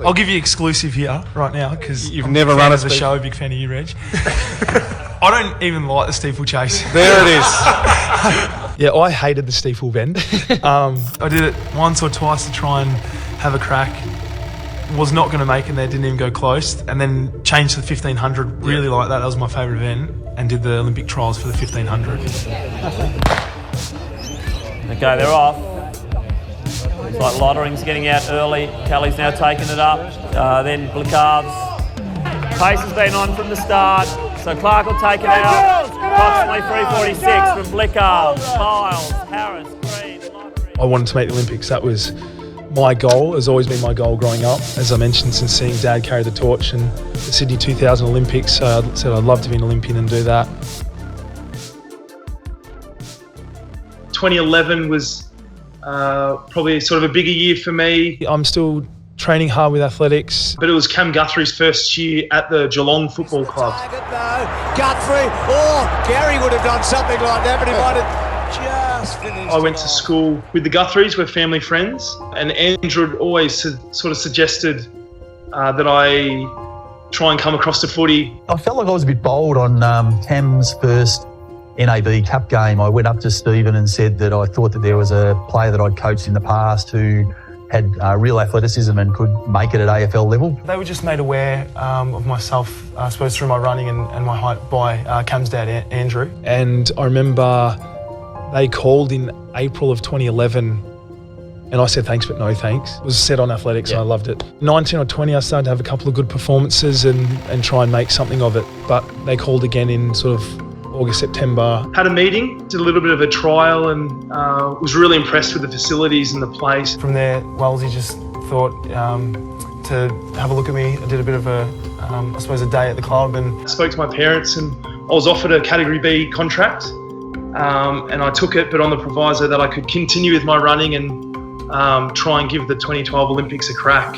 I'll give you exclusive here right now because you've never run the show. Big fan of you, Reg. I don't even like the steeplechase. There it is. Yeah, I hated the steeple bend. I did it once or twice to try and have a crack. Was not going to make it there, didn't even go close. And then changed to the 1500. Really like that. That was my favourite event. And did the Olympic trials for the 1500. Okay, they're off. It's like Lottering's getting out early. Kelly's now taking it up. Then Blicavs. Pace has been on from the start. So Clark will take it out. Approximately 3:46 from Blicavs, Miles, Harris, Green, Lottery. I wanted to make the Olympics. That was my goal. Has always been my goal growing up. As I mentioned, since seeing Dad carry the torch in the Sydney 2000 Olympics. So I said I'd love to be an Olympian and do that. 2011 was probably sort of a bigger year for me. I'm still training hard with athletics. But it was Cam Guthrie's first year at the Geelong Football Club. Guthrie, Gary would have done something like that, but he might have just finished. I went to school with the Guthries, we're family friends, and Andrew had always sort of suggested that I try and come across to footy. I felt like I was a bit bold on Cam's first NAB Cup game. I went up to Stephen and said that I thought that there was a player that I'd coached in the past who had real athleticism and could make it at AFL level. They were just made aware of myself, I suppose, through my running and my height by Cam's dad, Andrew. And I remember they called in April of 2011 and I said thanks but no thanks. It was set on athletics and I loved it. 19 or 20 I started to have a couple of good performances and try and make something of it. But they called again in sort of August, September. Had a meeting, did a little bit of a trial and was really impressed with the facilities and the place. From there, Wellesley just thought to have a look at me. I did a bit of a, I suppose, a day at the club and I spoke to my parents and I was offered a Category B contract and I took it, but on the proviso that I could continue with my running and try and give the 2012 Olympics a crack.